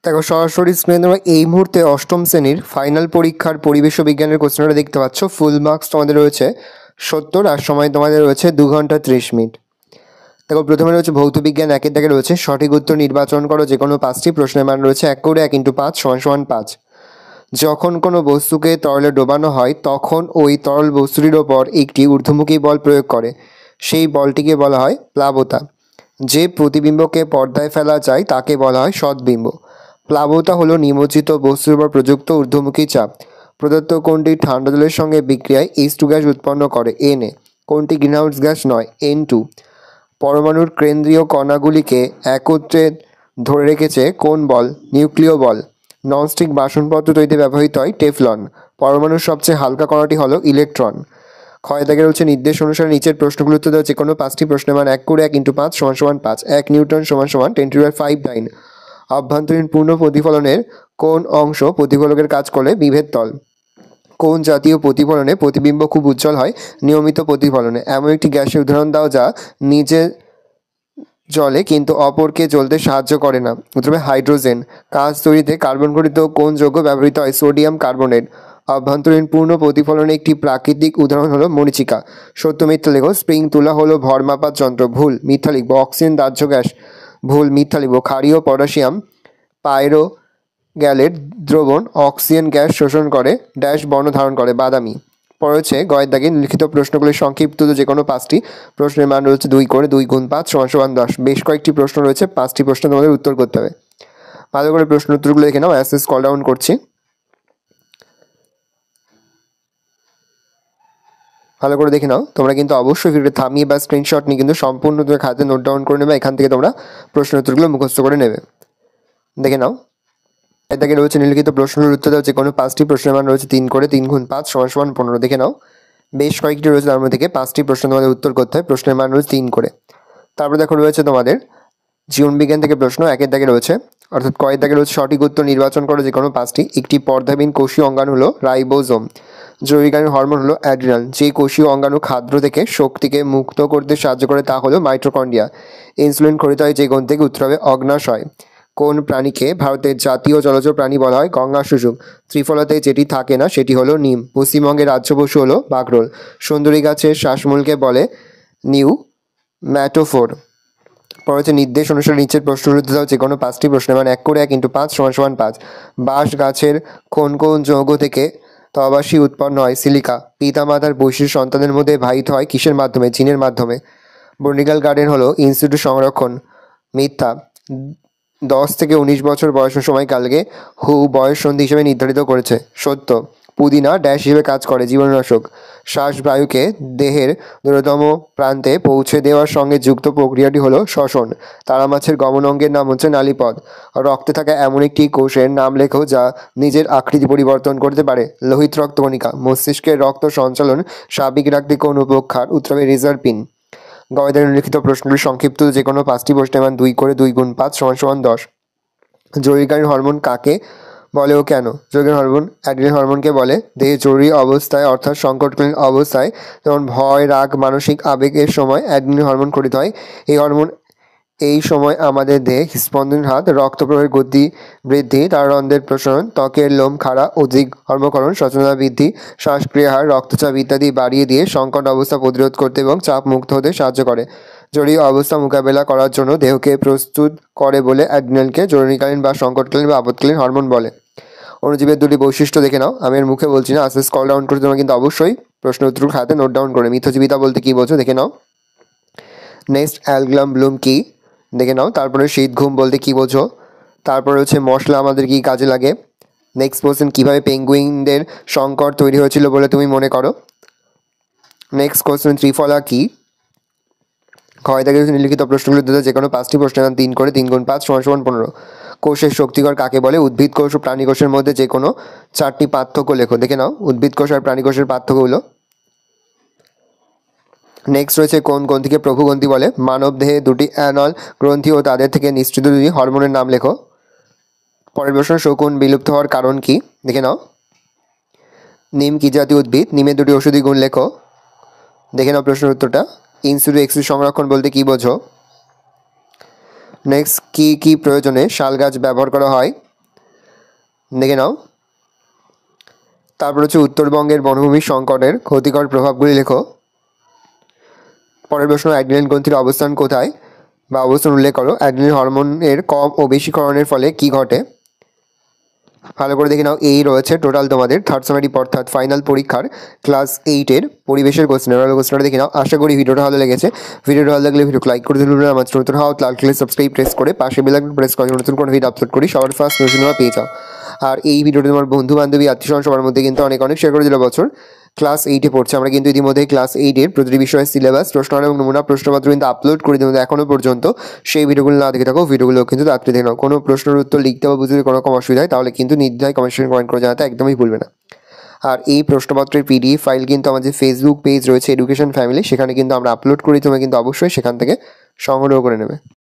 দেখো সরাসরি স্ক্রিনে তোমরা এই মুহূর্তে অষ্টম শ্রেণীর ফাইনাল পরীক্ষার পরিবেশ ও বিজ্ঞানের কোশ্চেনটা দেখতে পাচ্ছ। ফুল মার্কস তোমাদের রয়েছে 70 আর সময় তোমাদের রয়েছে 2 ঘন্টা 30 মিনিট। দেখো প্রথমে রয়েছে ভৌত বিজ্ঞান একের দাগে রয়েছে সঠিক উত্তর নির্বাচন করো যে কোনো 5টি প্রশ্নের মান রয়েছে 1 করে 1 × 5 = 5। যখন কোনো বস্তুকে তরলে ডোবানো হয় তখন ওই তরল বস্তুটির ওপর একটি ঊর্ধ্বমুখী বল প্রয়োগ করে, সেই বলটিকে বলা হয় প্লাবতা। যে প্রতিবিম্বকে পর্দায় ফেলা যায় তাকে বলা হয় সদ্বিম্ব। প্লাবতা হলো নিমজ্জিত বস্তুর উপর প্রযুক্ত ঊর্ধ্বমুখী চাপ। প্রদত্ত কোণটি ঠান্ডা জলের সঙ্গে বিক্রিয়ায় H2 গ্যাস উৎপন্ন করে Na। কোণটি গ্রিনহাউস গ্যাস নয় N2। পরমাণুর কেন্দ্রীয় কণাগুলিকে একত্রে ধরে রেখেছে কোন বল? নিউক্লিয় বল। ননস্টিক বাসনপত্র তৈরিতে ব্যবহৃত হয় টেফলন। পরমাণুর সবচেয়ে হালকা কণাটি হলো ইলেকট্রন। ক্ষয় দাগে রয়েছে নির্দেশ অনুসারে নিচের প্রশ্নগুলোর উত্তর দাও যে কোনো 5টি প্রশ্নের মান 1 করে 1 × 5 = 5। 1 নিউটন = 10⁵ অভ্যন্তরীণ পূর্ণ প্রতিফলনের কোন অংশ প্রতিফলকের কাজ করে? বিভেদ তল। কোন জাতীয় প্রতিফলনে প্রতিবিম্ব খুব উজ্জ্বল হয়? নিয়মিত প্রতিফলনে। এমন একটি গ্যাসের উদাহরণ দাও যা নিজে জ্বলে কিন্তু অপরকে জ্বলতে সাহায্য করে না। উত্তর হবে হাইড্রোজেন। কাঁচ তৈরিতে কার্বন ঘটিত কোন যৌগ ব্যবহৃত হয়? Sodium carbonate. অভ্যন্তরীণ পূর্ণ প্রতিফলনে একটি প্রাকৃতিক উদাহরণ হলো মরীচিকা। সত্য মিথ্যা লেখো। স্প্রিং তুলা হলো ভর মাপার যন্ত্র। ভুল। মিথ্যা লিখবো। অক্সিজেন দাহ্য গ্যাস। ভুল। মিথ্যা লিখবো। ক্ষারীয় পটাশিয়াম পাইরো গ্যালেট দ্রবণ অক্সিজেন গ্যাস শোষণ করে ড্যাশ বর্ণ ধারণ করে বাদামি। পরে হচ্ছে গয়ের দাগে লিখিত প্রশ্নগুলির সংক্ষিপ্ত যে কোনো 5টি প্রশ্নের মান রয়েছে 2 করে 2 × 5 = 10। বেশ কয়েকটি প্রশ্ন রয়েছে, 5টি প্রশ্ন তোমাদের উত্তর করতে হবে। ভালো করে প্রশ্ন উত্তরগুলো দেখে নাও। অ্যাসেস কল ডাউন করছি, ভালো করে দেখে নাও। তোমরা কিন্তু অবশ্যই ভিডিও থামিয়ে বা স্ক্রিনশট নিয়ে কিন্তু সম্পূর্ণ তোমার খাতে নোট ডাউন করে নেবে। এখান থেকে তোমরা প্রশ্ন উত্তরগুলো মুখস্থ করে নেবে। দেখে নাও। এর দাগে রয়েছে নিম্নলিখিত প্রশ্নের উত্তর দাও যে কোনো 5টি প্রশ্নের মান রয়েছে 3 করে 3 × 5 = 15। দেখে নাও। বেশ কয়েকটি রয়েছে, তার মধ্যে থেকে 5টি প্রশ্ন তোমাদের উত্তর করতে হয়। প্রশ্নের মান রয়েছে 3 করে। তারপর দেখো রয়েছে তোমাদের জীবন বিজ্ঞান থেকে প্রশ্ন। একের দাগে রয়েছে অর্থাৎ কয়ের দাগে রয়েছে সঠিক উত্তর নির্বাচন করো যে কোনো 5টি। একটি পর্দাবিহীন কোষীয় অঙ্গাণু হলো রাইবোজোম। জরুরিকালীন হরমোন হলো অ্যাড্রিনাল। যে কোষীয় অঙ্গাণু খাদ্য থেকে শক্তিকে মুক্ত করতে সাহায্য করে তা হলো মাইটোকন্ড্রিয়া। ইনসুলিন খরিত হয় যে গ্রন্থি থেকে? উত্তর হবে অগ্নাশয়। কোন প্রাণীকে ভারতের জাতীয় জলজ প্রাণী বলা হয়? গঙ্গা শুশুক। ত্রিফলাতে যেটি থাকে না সেটি হলো নিম। পশ্চিমবঙ্গের রাজ্য পশু হলো বাগরোল। সুন্দরী গাছের শ্বাসমূলকে বলে নিউ ম্যাটোফোর। পরে হচ্ছে নির্দেশ অনুসারে নিচের প্রশ্নের উত্তর দাও যে কোনো 5টি প্রশ্নের মান 1 করে 1 × 5 = 5। বাঁশ গাছের কোন কোন যৌগ থেকে তবাসী উৎপন্ন হয়? সিলিকা। পিতামাতার বৈশিষ্ট্য সন্তানের মধ্যে বাহিত হয় কিসের মাধ্যমে? জিনের মাধ্যমে। বটানিক্যাল গার্ডেন হলো ইনস্টিটিউট সংরক্ষণ। মিথ্যা। 10 থেকে 19 বছর বয়সের সময়কালকে হু বয়ঃসন্ধি হিসেবে নির্ধারিত করেছে। সত্য। পুদিনা ড্যাশ হিসেবে কাজ করে? জীবাণুনাশক। শ্বাসবায়ুকে দেহের দূরতম প্রান্তে পৌঁছে দেওয়ার সঙ্গে যুক্ত প্রক্রিয়াটি হলো শ্বসন। তারা মাছের গমন অঙ্গের নাম হচ্ছে নালীপথ। রক্তে থাকা এমন একটি কোষের নাম লেখো যা নিজের আকৃতি পরিবর্তন করতে পারে? লোহিত রক্তকণিকা। মস্তিষ্কের রক্ত সঞ্চালন স্বাভাবিক রাখতে কোন উপক্ষার? উত্তর হবে রিজার্পিন। গবেষণায় উল্লিখিত প্রশ্নগুলি সংক্ষিপ্ত যে কোনো 5টি প্রশ্নের মান 2 করে 2 × 5 = 10। জরুরিকালীন হরমোন কাকে বলে ও কেন? জরুরি হরমোন অ্যাড্রিনাল হরমোনকে বলে। দেহে জরুরি অবস্থায় অর্থাৎ সংকটকালীন অবস্থায় যেমন ভয়, রাগ, মানসিক আবেগের সময় অ্যাড্রিনাল হরমোন খরিত হয়। এই হরমোন এই সময় আমাদের দেহে স্পন্দন হ্রাস, রক্ত প্রবাহের গতি বৃদ্ধি, তাররন্ধ্রের প্রসারণ, ত্বকের লোম খাড়া অধিক হর্মকরণ, সচেতনতা বৃদ্ধি, শ্বাসক্রিয়ার হার, রক্তচাপ ইত্যাদি বাড়িয়ে দিয়ে সংকট অবস্থা প্রতিরোধ করতে এবং চাপ মুক্ত হতে সাহায্য করে। জরুরি অবস্থা মোকাবেলা করার জন্য দেহকে প্রস্তুত করে বলে অ্যাড্রিনালকে জরুরিকালীন বা সংকটকালীন বা আপৎকালীন হরমোন বলে। অণুজীবের 2টি বৈশিষ্ট্য দেখে নাও। আমি এর মুখে বলছি না, আস্তে স্ক্রল ডাউন করে তোমরা কিন্তু অবশ্যই প্রশ্ন উত্তর খাতে নোট ডাউন করে। মিথজীবিতা বলতে কী বোঝো দেখে নাও। নেক্সট অ্যালগ্লাম ব্লুম কি দেখে নাও। তারপরে শীত ঘুম বলতে কী বোঝো। তারপরে হচ্ছে মশলা আমাদের কি কাজে লাগে। নেক্সট কোশ্চেন, কীভাবে পেঙ্গুইনদের সংকট তৈরি হয়েছিল বলে তুমি মনে করো। নেক্সট কোশ্চেন, ত্রিফলা কি। ক্ষয় থেকে নিম্নলিখিত প্রশ্নগুলির উত্তর যে কোনো 5টি প্রশ্নের মান 3 করে 3 × 5 = 15। কোষের শক্তিকর কাকে বলে? উদ্ভিদ কোষ ও প্রাণী কোষের মধ্যে যে কোনো 4টি পার্থক্য লেখো। দেখে নাও উদ্ভিদ কোষ আর প্রাণী কোষের পার্থক্যগুলো। নেক্সট রয়েছে কোন গ্রন্থিকে প্রভু গ্রন্থি বলে? মানব দেহে 2টি অ্যানাল গ্রন্থি ও তাদের থেকে নিঃসৃত 2টি হরমোনের নাম লেখো। পরের প্রশ্ন, শকুন বিলুপ্ত হওয়ার কারণ কি দেখে নাও। নিম কি জাতীয় উদ্ভিদ? নিমের 2টি ঔষধি গুণ লেখো। দেখে নাও প্রশ্নের উত্তরটা। ইনসুলিন এক্সিস সংরক্ষণ বলতে কী বোঝো। নেক্সট, কি কি প্রয়োজনে শাল গাছ ব্যবহার করা হয়? দেখে নাও। তারপর হচ্ছে উত্তরবঙ্গের বনভূমির সংকটের ক্ষতিকর প্রভাবগুলি লেখো। পরের প্রশ্ন, অ্যাড্রিনালিন গ্রন্থির অবস্থান কোথায় বা অবস্থান উল্লেখ করো। অ্যাড্রিনালিন হরমোনের কম ও বেশিকরণের ফলে কি ঘটে। ভালো করে দেখে নাও। এই রয়েছে টোটাল তোমাদের থার্ড সেমিস্টার অর্থাৎ ফাইনাল পরীক্ষার ক্লাস 8-এর পরিবেশের কোশ্চেন। এবার কোশ্চেনটা দেখে নাও। আশা করি ভিডিওটা ভালো লেগেছে। ভিডিওটা ভালো লাগলে ভিডিওকে লাইক করে দিন। আমার নতুন হওয়া লাল কালার সাবস্ক্রাইব প্রেস করে পাশে বেল আইকন প্রেস করে নতুন কোনো ভিডিও আপলোড করি সবার ফার্স্ট নোটিফিকেশন পেয়ে যাও। আর এই ভিডিওটা তোমার বন্ধু বান্ধবী আত্মীয়স্বজন সবার মধ্যে কিন্তু অনেক শেয়ার করে দিল। বছর ক্লাস 8-এ পড়ছে, আমরা কিন্তু ইতিমধ্যে ক্লাস 8-এর প্রতিটি বিষয়ের সিলেবাস, প্রশ্ন এবং নমুনা প্রশ্নপত্র কিন্তু আপলোড করে দিই। এখনও পর্যন্ত সেই ভিডিওগুলো না দেখে থাকো, ভিডিওগুলো কিন্তু তাড়াতাড়ি দেখে নাও। কোনো প্রশ্নের উত্তর লিখতে বা বুঝতে কোনো রকম অসুবিধা হয় তাহলে কিন্তু নির্দ্বিধায় কমেন্ট করে জানাতে একদমই ভুলবে না। আর এই প্রশ্নপত্রের পিডিএফ ফাইল কিন্তু আমাদের ফেসবুক পেজ রয়েছে এডুকেশন ফ্যামিলি, সেখানে কিন্তু আমরা আপলোড করি। তোমরা কিন্তু অবশ্যই সেখান থেকে সংগ্রহ করে নেবে।